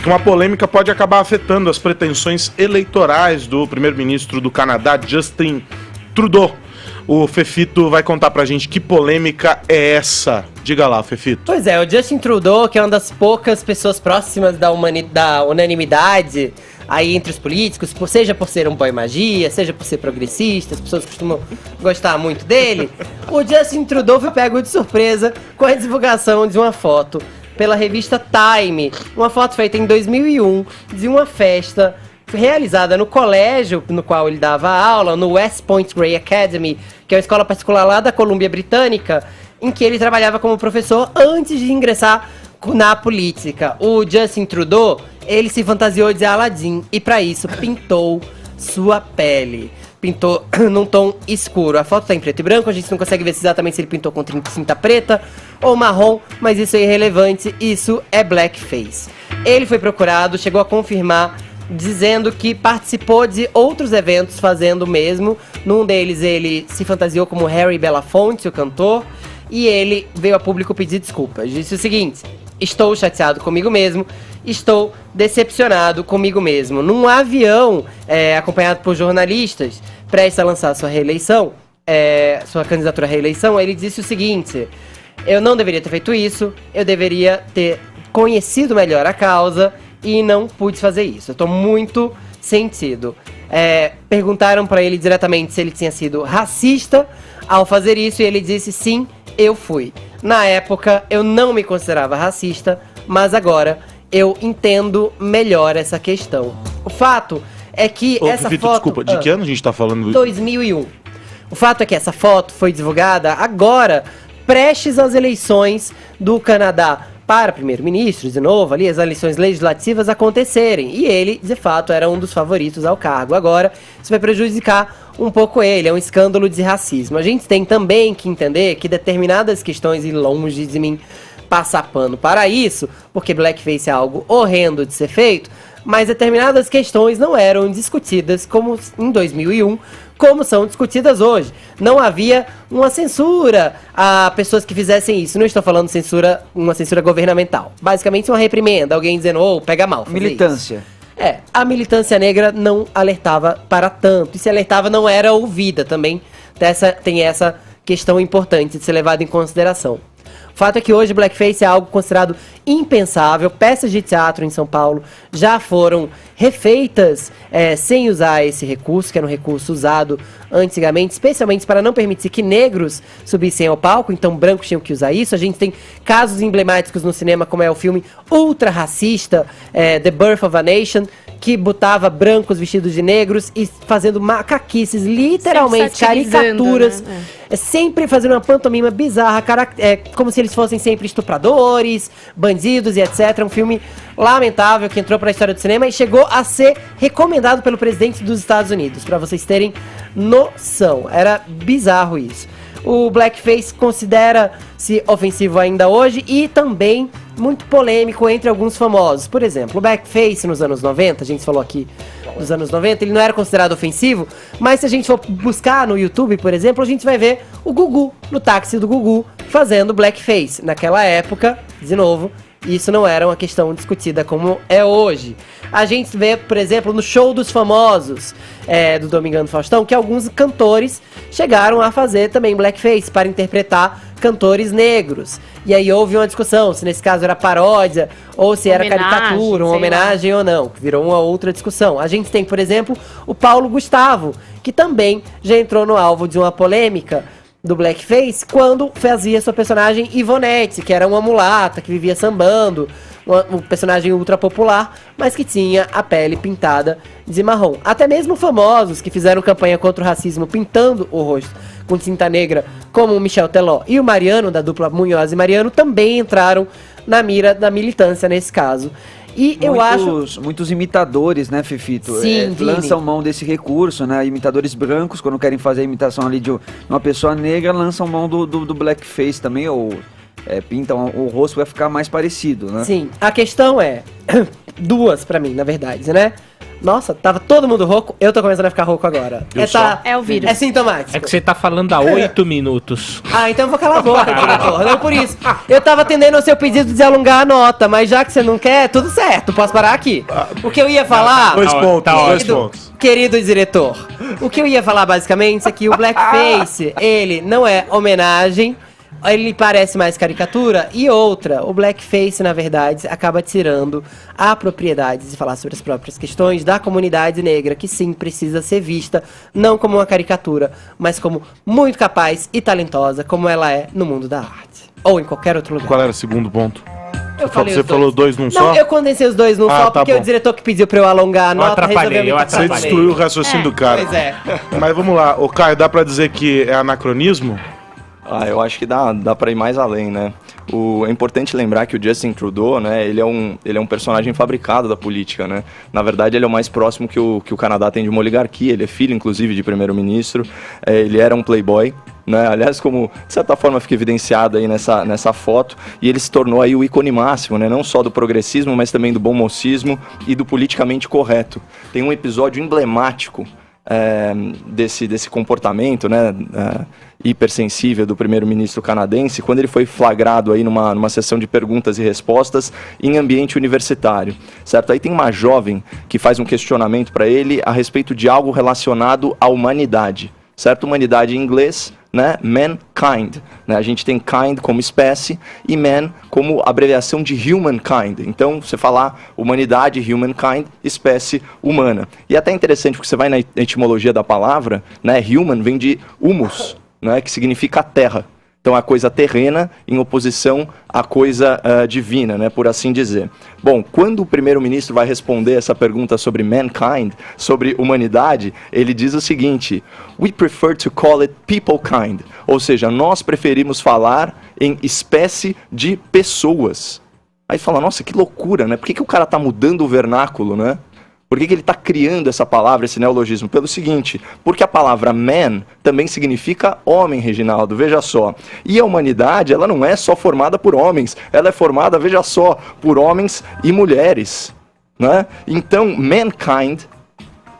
que uma polêmica pode acabar afetando as pretensões eleitorais do primeiro-ministro do Canadá, Justin Trudeau. O Fefito vai contar pra gente que polêmica é essa. Diga lá, Fefito. Pois é, o Justin Trudeau, que é uma das poucas pessoas próximas da unanimidade aí entre os políticos, seja por ser um boy magia, seja por ser progressista, as pessoas costumam gostar muito dele. O Justin Trudeau foi pego de surpresa com a divulgação de uma foto pela revista Time, uma foto feita em 2001 de uma festa realizada no colégio no qual ele dava aula, no West Point Grey Academy, que é uma escola particular lá da Colômbia Britânica, em que ele trabalhava como professor antes de ingressar na política. O Justin Trudeau, ele se fantasiou de Aladdin e para isso pintou sua pele. Pintou num tom escuro. A foto tá em preto e branco, a gente não consegue ver exatamente se ele pintou com tinta preta ou marrom, mas isso é irrelevante, isso é blackface. Ele foi procurado, chegou a confirmar, dizendo que participou de outros eventos fazendo o mesmo. Num deles ele se fantasiou como Harry Belafonte, o cantor, e ele veio a público pedir desculpas. Disse o seguinte: estou chateado comigo mesmo, estou decepcionado comigo mesmo. Num avião, acompanhado por jornalistas, prestes a lançar sua reeleição, sua candidatura à reeleição, ele disse o seguinte: eu não deveria ter feito isso, eu deveria ter conhecido melhor a causa e não pude fazer isso. Eu tô muito sentido. Perguntaram pra ele diretamente se ele tinha sido racista ao fazer isso e ele disse: sim, eu fui. Na época eu não me considerava racista, mas agora eu entendo melhor essa questão. O fato é que essa Fefito, foto... desculpa, de que ano a gente tá falando? 2001. O fato é que essa foto foi divulgada agora, prestes às eleições do Canadá para primeiro-ministro, de novo, ali as eleições legislativas acontecerem. E ele, de fato, era um dos favoritos ao cargo. Agora, isso vai prejudicar um pouco ele, é um escândalo de racismo. A gente tem também que entender que determinadas questões, e longe de mim passar pano para isso, porque blackface é algo horrendo de ser feito, mas determinadas questões não eram discutidas como em 2001, como são discutidas hoje. Não havia uma censura a pessoas que fizessem isso. Não estou falando uma censura governamental. Basicamente uma reprimenda, alguém dizendo, pega mal. Militância. Isso. A militância negra não alertava para tanto. E se alertava, não era ouvida também. Tem essa questão importante de ser levada em consideração. O fato é que hoje blackface é algo considerado impensável. Peças de teatro em São Paulo já foram refeitas sem usar esse recurso, que era um recurso usado antigamente, especialmente para não permitir que negros subissem ao palco, então brancos tinham que usar isso. A gente tem casos emblemáticos no cinema, como é o filme ultra racista, The Birth of a Nation, que botava brancos vestidos de negros e fazendo macaquices, literalmente caricaturas, né? Sempre fazendo uma pantomima bizarra, como se eles fossem sempre estupradores, bandidos e etc. Um filme lamentável que entrou para a história do cinema e chegou a ser recomendado pelo presidente dos Estados Unidos, para vocês terem noção. Era bizarro isso. O blackface considera-se ofensivo ainda hoje e também muito polêmico entre alguns famosos. Por exemplo, o blackface nos anos 90, a gente falou aqui dos anos 90, ele não era considerado ofensivo, mas se a gente for buscar no YouTube, por exemplo, a gente vai ver o Gugu, no táxi do Gugu, fazendo blackface. Naquela época, de novo, isso não era uma questão discutida como é hoje. A gente vê, por exemplo, no Show dos Famosos, do Domingão do Faustão, que alguns cantores chegaram a fazer também blackface para interpretar cantores negros. E aí houve uma discussão, se nesse caso era paródia, ou se era caricatura, uma homenagem ou não. Virou uma outra discussão. A gente tem, por exemplo, o Paulo Gustavo, que também já entrou no alvo de uma polêmica do blackface quando fazia sua personagem Ivonete, que era uma mulata que vivia sambando, um personagem ultra popular, mas que tinha a pele pintada de marrom. Até mesmo famosos que fizeram campanha contra o racismo pintando o rosto com tinta negra, como o Michel Teló e o Mariano, da dupla Munhoz e Mariano, também entraram na mira da militância nesse caso. E eu acho... Muitos imitadores, né, Fefito? Sim, lançam mão desse recurso, né? Imitadores brancos, quando querem fazer a imitação ali de uma pessoa negra, lançam mão do blackface também, ou pintam o rosto vai ficar mais parecido, né? Sim, a questão é... duas pra mim, na verdade, né? Nossa, tava todo mundo rouco, eu tô começando a ficar rouco agora. É o vírus. É sintomático. É que você tá falando há 8 minutos. Ah, então eu vou calar a boca, diretor. Não por isso. Eu tava atendendo ao seu pedido de alongar a nota, mas já que você não quer, tudo certo, posso parar aqui. O que eu ia falar... Dois pontos, tá dois Querido, pontos. querido diretor, o que eu ia falar basicamente é que o blackface, ele não é homenagem, ele parece mais caricatura. E outra, o blackface, na verdade, acaba tirando a propriedade de falar sobre as próprias questões da comunidade negra, que sim, precisa ser vista, não como uma caricatura, mas como muito capaz e talentosa, como ela é no mundo da arte. Ou em qualquer outro lugar. Qual era o segundo ponto? Eu falei Você os dois. falou dois num Não, só? eu condensei os dois num Ah, só, tá porque bom. o diretor que pediu pra eu alongar a nota atrapalhei, resolveu me eu Você atrapalhei. destruiu o raciocínio do cara. Pois é. Mas vamos lá, ô Caio, dá pra dizer que é anacronismo? Eu acho que dá para ir mais além, né? É importante lembrar que o Justin Trudeau, né, ele é um personagem fabricado da política, né? Na verdade, ele é o mais próximo que o Canadá tem de uma oligarquia, ele é filho, inclusive, de primeiro-ministro, ele era um playboy, né? Aliás, como, de certa forma, fica evidenciado aí nessa foto, e ele se tornou aí o ícone máximo, né? Não só do progressismo, mas também do bom mocismo e do politicamente correto. Tem um episódio emblemático desse comportamento, né, hipersensível do primeiro-ministro canadense, quando ele foi flagrado aí numa sessão de perguntas e respostas em ambiente universitário, certo? Aí tem uma jovem que faz um questionamento para ele a respeito de algo relacionado à humanidade, certo? Humanidade em inglês, né? Mankind, né? A gente tem kind como espécie e man como abreviação de humankind. Então, você falar humanidade, humankind, espécie humana. E é até interessante porque você vai na etimologia da palavra, né? Human vem de humus, né? Que significa terra. Então, a coisa terrena em oposição à coisa divina, né, por assim dizer. Bom, quando o primeiro-ministro vai responder essa pergunta sobre mankind, sobre humanidade, ele diz o seguinte: "We prefer to call it peoplekind", ou seja, nós preferimos falar em espécie de pessoas. Aí fala, nossa, que loucura, né? Por que o cara tá mudando o vernáculo, né? Por que ele está criando essa palavra, esse neologismo? Pelo seguinte, porque a palavra man também significa homem, Reginaldo, veja só. E a humanidade, ela não é só formada por homens, ela é formada, veja só, por homens e mulheres, né? Então, mankind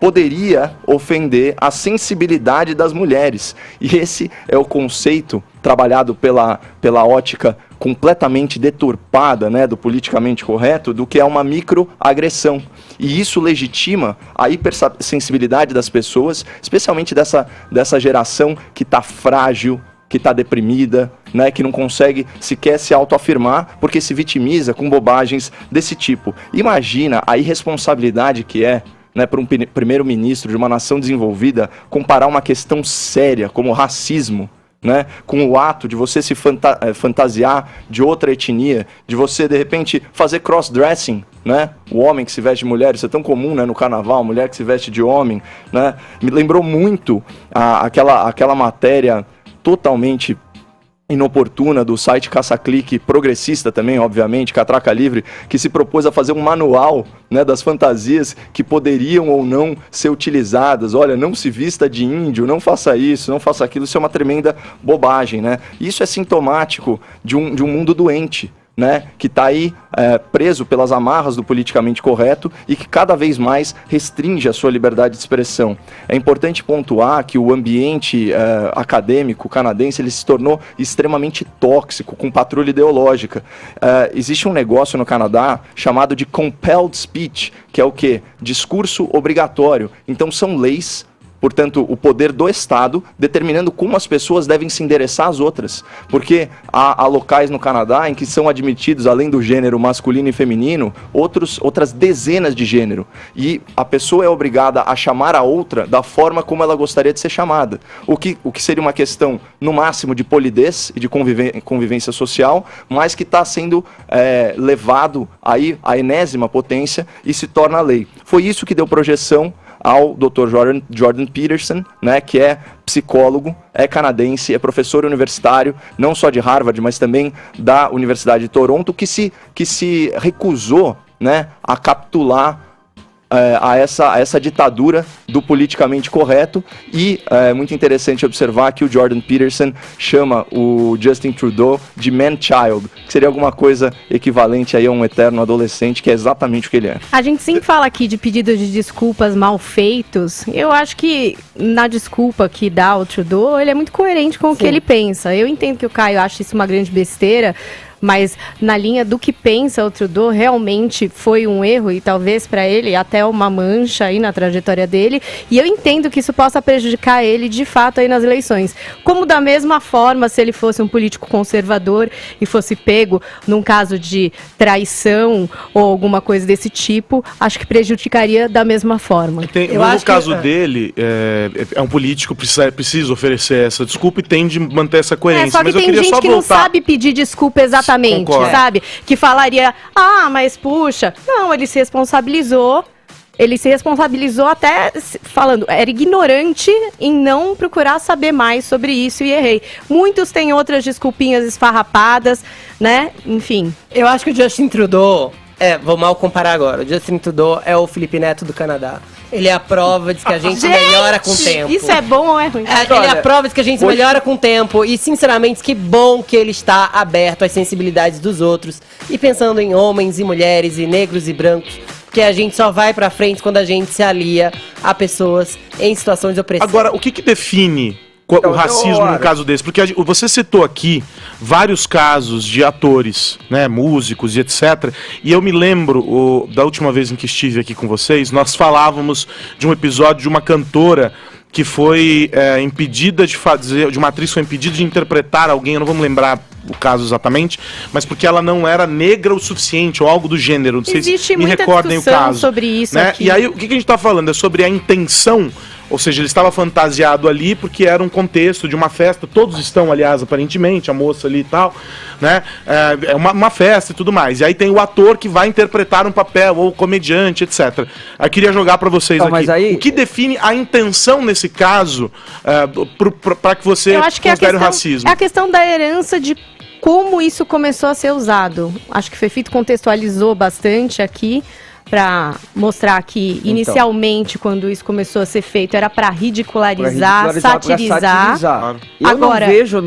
poderia ofender a sensibilidade das mulheres. E esse é o conceito trabalhado pela ótica completamente deturpada, né, do politicamente correto, do que é uma microagressão. E isso legitima a hipersensibilidade das pessoas, especialmente dessa geração que está frágil, que está deprimida, né, que não consegue sequer se autoafirmar porque se vitimiza com bobagens desse tipo. Imagina a irresponsabilidade que é, né, para um primeiro-ministro de uma nação desenvolvida comparar uma questão séria como racismo, né, com o ato de você se fantasiar de outra etnia, de você, de repente, fazer cross-dressing, né, o homem que se veste de mulher, isso é tão comum, né, no carnaval, mulher que se veste de homem, né, me lembrou muito aquela matéria totalmente inoportuna do site caça-clique, progressista também, obviamente, Catraca Livre, que se propôs a fazer um manual, né, das fantasias que poderiam ou não ser utilizadas. Olha, não se vista de índio, não faça isso, não faça aquilo. Isso é uma tremenda bobagem, né? Isso é sintomático de um mundo doente, né, que está aí preso pelas amarras do politicamente correto e que cada vez mais restringe a sua liberdade de expressão. É importante pontuar que o ambiente acadêmico canadense ele se tornou extremamente tóxico, com patrulha ideológica. Existe um negócio no Canadá chamado de compelled speech, que é o quê? Discurso obrigatório. Então são leis, portanto, o poder do Estado determinando como as pessoas devem se endereçar às outras. Porque há locais no Canadá em que são admitidos, além do gênero masculino e feminino, outras dezenas de gênero. E a pessoa é obrigada a chamar a outra da forma como ela gostaria de ser chamada. O que seria uma questão, no máximo, de polidez e de convivência social, mas que está sendo levado aí à enésima potência e se torna lei. Foi isso que deu projeção ao Dr. Jordan Peterson, né, que é psicólogo, é canadense, é professor universitário, não só de Harvard, mas também da Universidade de Toronto, que se recusou, né, a capitular a essa ditadura do politicamente correto. E é muito interessante observar que o Jordan Peterson chama o Justin Trudeau de man-child, que seria alguma coisa equivalente aí a um eterno adolescente, que é exatamente o que ele é. A gente sempre fala aqui de pedidos de desculpas mal feitos. Eu acho que na desculpa que dá o Trudeau, ele é muito coerente com o que ele pensa. Eu entendo que o Caio acha isso uma grande besteira, mas na linha do que pensa o Trudeau, realmente foi um erro e talvez para ele até uma mancha aí na trajetória dele. E eu entendo que isso possa prejudicar ele de fato aí nas eleições. Como da mesma forma, se ele fosse um político conservador e fosse pego num caso de traição ou alguma coisa desse tipo, acho que prejudicaria da mesma forma. No caso dele, é um político, precisa oferecer essa desculpa e tem de manter essa coerência. Só que mas eu tem queria gente só que não voltar. sabe pedir desculpa exatamente, sabe? Que falaria, mas puxa, não, ele se responsabilizou até falando, era ignorante em não procurar saber mais sobre isso e errei. Muitos têm outras desculpinhas esfarrapadas, né? Enfim. Eu acho que o Justin Trudeau, vou mal comparar agora, o Justin Trudeau é o Felipe Neto do Canadá. Ele é a prova de que a gente melhora com o tempo. Isso é bom ou é ruim? Ele é a prova de que a gente melhora com o tempo. E, sinceramente, que bom que ele está aberto às sensibilidades dos outros. E pensando em homens e mulheres, e negros e brancos. Porque a gente só vai pra frente quando a gente se alia a pessoas em situações de opressão. Agora, o que define o racismo no caso desse? Porque você citou aqui vários casos de atores, né, músicos e etc. E eu me lembro, da última vez em que estive aqui com vocês, nós falávamos de um episódio de uma cantora que foi impedida de fazer, de uma atriz foi impedida de interpretar alguém, eu não vou me lembrar o caso exatamente, mas porque ela não era negra o suficiente, ou algo do gênero, não sei se me recordem o caso. Sobre isso, né? aqui. E aí, o que a gente tá falando? É sobre a intenção, ou seja, ele estava fantasiado ali porque era um contexto de uma festa, todos estão, aliás, aparentemente, a moça ali e tal, né? É uma festa e tudo mais. E aí tem o ator que vai interpretar um papel, ou o comediante, etc. Eu queria jogar para vocês aqui. Mas aí... O que define a intenção nesse caso para que você considere o racismo? É a questão da herança de como isso começou a ser usado. Acho que o Fefito contextualizou bastante aqui para mostrar que inicialmente, quando isso começou a ser feito, era para ridicularizar, satirizar. Claro. Eu não vejo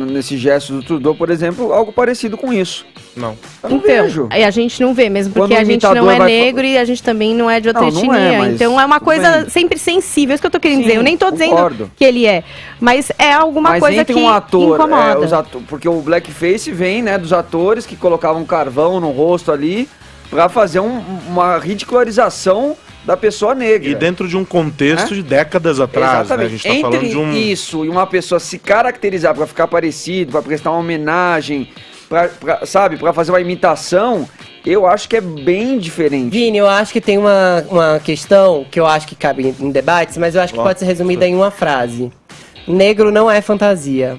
nesse gesto do Trudeau, por exemplo, algo parecido com isso. Não. Eu não vejo. A gente não vê, mesmo porque Quando a gente não é negro e a gente também não é de outra etnia. Então é uma coisa sempre sensível, é isso que eu tô querendo dizer. Eu nem tô dizendo que ele é, mas é alguma coisa que um ator, incomoda. Porque o blackface vem, né, dos atores que colocavam carvão no rosto ali pra fazer uma ridicularização da pessoa negra. E dentro de um contexto de décadas atrás, exatamente. Né? A gente tá falando de um... isso e uma pessoa se caracterizar pra ficar parecido, pra prestar uma homenagem, pra fazer uma imitação, eu acho que é bem diferente. Vini, eu acho que tem uma questão que eu acho que cabe em debates, mas eu acho que pode ser resumida em uma frase. Negro não é fantasia.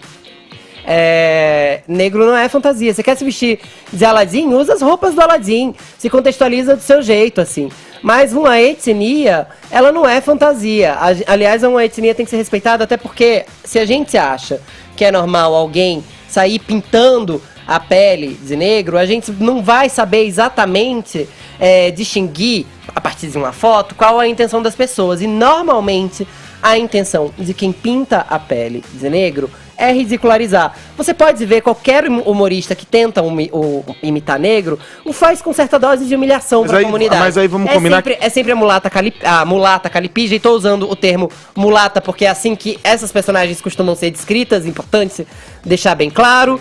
Negro não é fantasia. Você quer se vestir de Aladdin? Usa as roupas do Aladdin. Se contextualiza do seu jeito, assim. Mas uma etnia, ela não é fantasia. Aliás, uma etnia tem que ser respeitada, até porque se a gente acha que é normal alguém sair pintando a pele de negro, a gente não vai saber exatamente distinguir, a partir de uma foto, qual é a intenção das pessoas. E normalmente a intenção de quem pinta a pele de negro é ridicularizar. Você pode ver qualquer humorista que tenta imitar negro, o faz com certa dose de humilhação para a comunidade. Mas aí vamos combinar É sempre a mulata calipija, e tô usando o termo mulata porque é assim que essas personagens costumam ser descritas, importante deixar bem claro.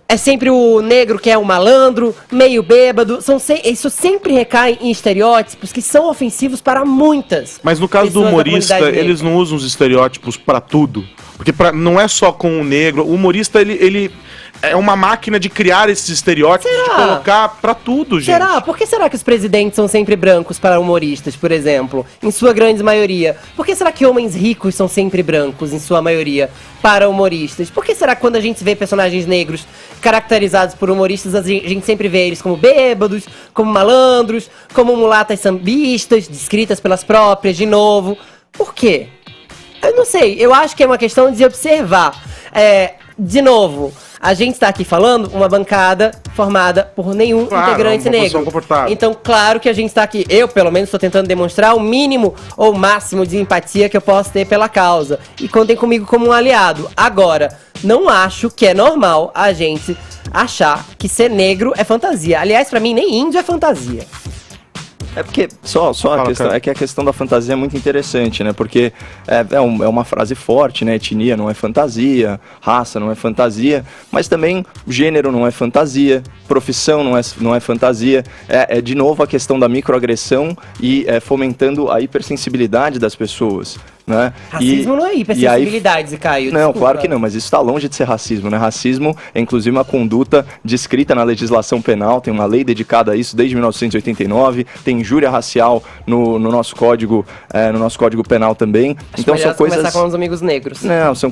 É sempre o negro que é o malandro, meio bêbado. Isso sempre recai em estereótipos que são ofensivos para muitas. Mas no caso do humorista, eles não usam os estereótipos para tudo. Porque não é só com o negro. O humorista, ele é uma máquina de criar esses estereótipos, de colocar pra tudo, gente. Será? Por que será que os presidentes são sempre brancos para humoristas, por exemplo? Em sua grande maioria. Por que será que homens ricos são sempre brancos, em sua maioria, para humoristas? Por que será que quando a gente vê personagens negros caracterizados por humoristas, a gente sempre vê eles como bêbados, como malandros, como mulatas sambistas, descritas pelas próprias, de novo? Por quê? Eu não sei. Eu acho que é uma questão de observar. De novo, A gente está aqui falando uma bancada formada por nenhum Claro, integrante uma posição negro. confortável. Então, claro que a gente está aqui, eu pelo menos estou tentando demonstrar o mínimo ou o máximo de empatia que eu posso ter pela causa. E contem comigo como um aliado. Agora, não acho que é normal a gente achar que ser negro é fantasia. Aliás, pra mim, nem índio é fantasia. É porque, só a Fala, questão, cara. é que a questão da fantasia é muito interessante, né? Porque é uma frase forte, né? Etnia não é fantasia, raça não é fantasia, mas também gênero não é fantasia, profissão não é fantasia. É de novo a questão da microagressão e fomentando a hipersensibilidade das pessoas, né? Racismo não é hipersensibilidade, Caio. Não, desculpa. claro que não, mas isso está longe de ser racismo, né? Racismo é inclusive uma conduta descrita na legislação penal, tem uma lei dedicada a isso desde 1989, tem injúria racial no nosso código penal também. Acho Então melhor são coisas. começar com os amigos negros. Não, são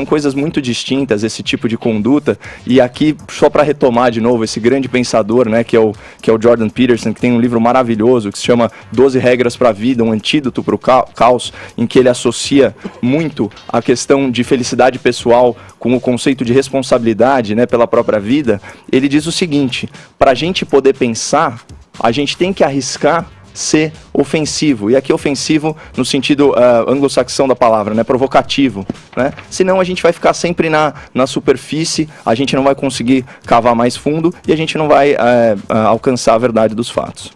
coisas muito distintas, esse tipo de conduta. E aqui, só para retomar de novo, esse grande pensador, né, que é o Jordan Peterson, que tem um livro maravilhoso que se chama 12 Regras para a Vida, um antídoto para o caos, em que ele associa muito a questão de felicidade pessoal com o conceito de responsabilidade, né, pela própria vida. Ele diz o seguinte: para a gente poder pensar, a gente tem que arriscar ser ofensivo, e aqui ofensivo no sentido anglo-saxão da palavra, né, provocativo, né? Senão a gente vai ficar sempre na superfície, a gente não vai conseguir cavar mais fundo e a gente não vai alcançar a verdade dos fatos.